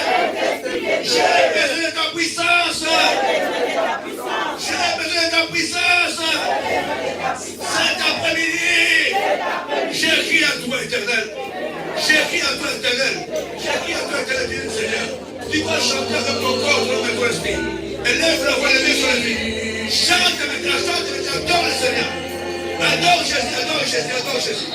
B: Saint-Esprit de Dieu.
A: J'ai besoin de ta puissance.
B: J'ai besoin de ta puissance.
A: J'ai besoin de ta puissance. Cet après-midi. J'ai crié à toi, éternel. J'ai crié à toi, éternel. J'ai crié à toi, éternel, Dieu Seigneur. Tu vas chanter avec ton corps, ton âme et ton esprit. Élève la voix, les mains sur la vie. Chante maintenant, adore le Seigneur. Adore Jésus, adore Jésus, adore Jésus.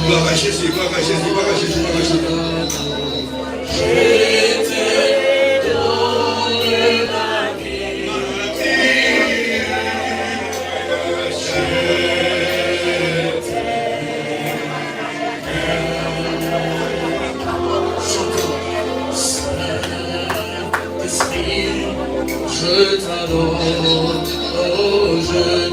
A: Gloire à Jésus, gloire à Jésus, gloire à Jésus, gloire à Jésus.
C: Je t'adore, oh je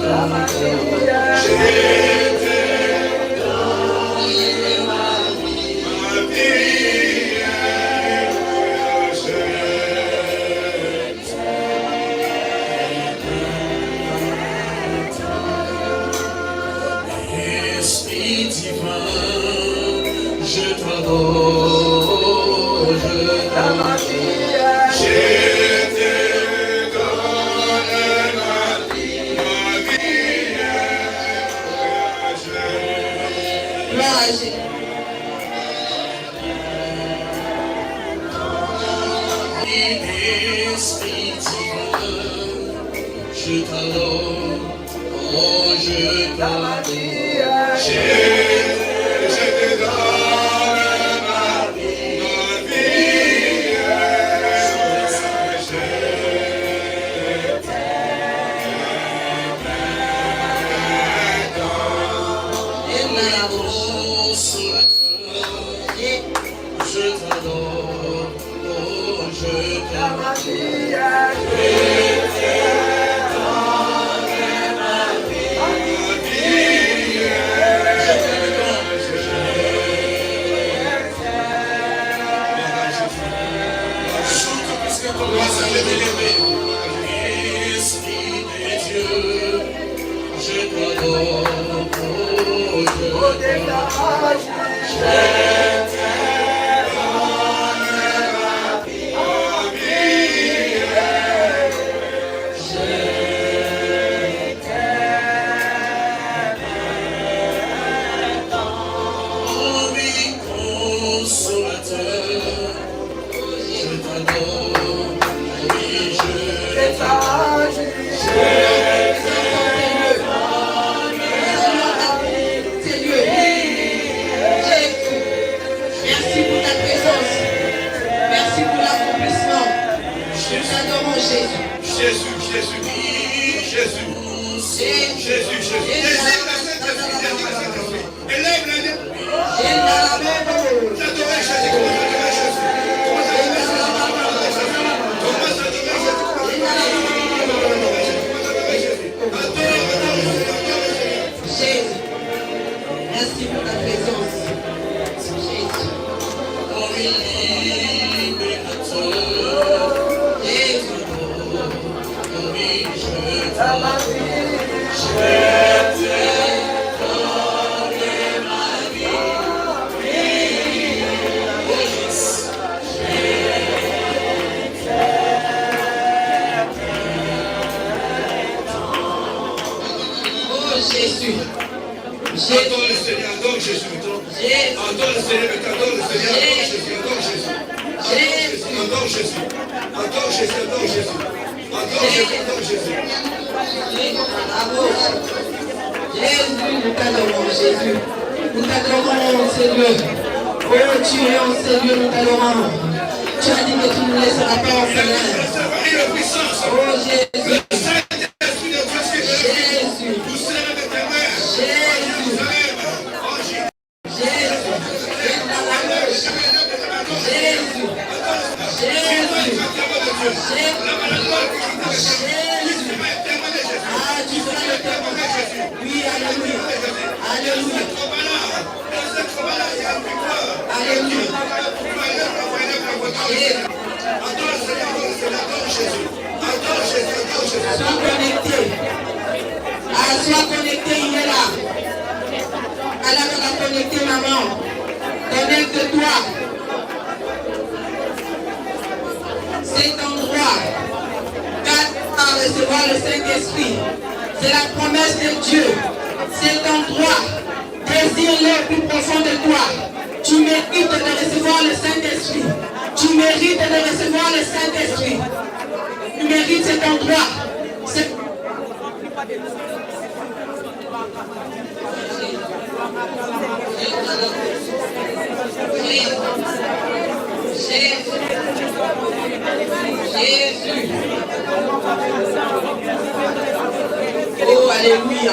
C: Esprit divin, je t'adore, je t'adore. Esprit divin, je t'adore, oh je t'adore. Je te donne ma vie, je t'aime. Et ma consolateur, je t'adore, oh je Esprit de Dieu, je t'adore, oh je t'adore.
A: Adore le Seigneur, adore Jésus maintenant. Adore le Seigneur maintenant, adore le Seigneur, adore Jésus, adore Jésus. Adore Jésus, adore Jésus. Adore Jésus, adore Jésus.
C: Jésus, nous t'adorons, Jésus. Nous t'adorons, Seigneur. Oh, tu es un Seigneur, nous t'adorons. Tu as dit que tu ne laisseras pas en
A: Il a puissance.
C: Oh, Jésus.
A: Le Saint-Esprit de Dieu,
C: Jésus.
A: vous serez de tes mains.
C: Jésus. Jésus. Ah, tu seras le témoin. Oui, alléluia. Alléluia. Alléluia. Sois connecté. Ah, sois connecté, il est là. Alors on a connecté, maman. Connecte-toi. Cet endroit, à recevoir le Saint-Esprit, c'est la promesse de Dieu. Cet endroit, désire-le plus profond de toi. Tu mérites de recevoir le Saint-Esprit. Tu mérites de recevoir le Saint-Esprit. Tu mérites cet endroit. Jésus. Oh, alléluia.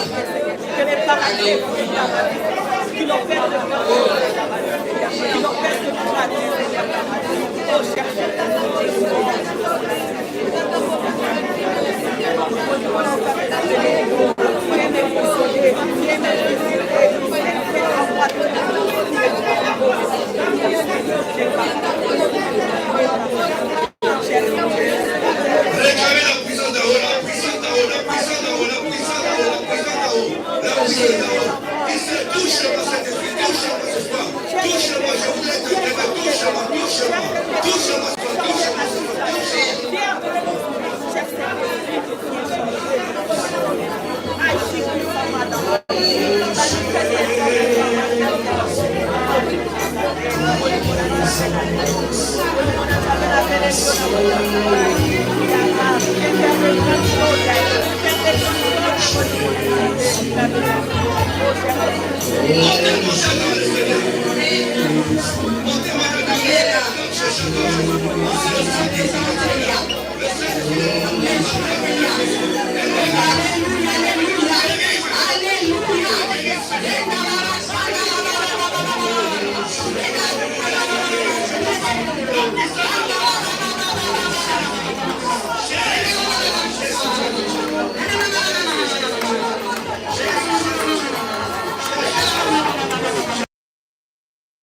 C: Alléluia.
A: Réclamez la puissance d'en haut, la puissance d'en haut, la puissance d'en haut, la puissance d'en haut, la puissance d'en haut, la puissance d'en haut. Il se touche-moi cet esprit, touche-moi ce soir, touche-moi, je voudrais te dire, touche-moi, touche-moi, touche-moi, touche-moi,
C: Alléluia.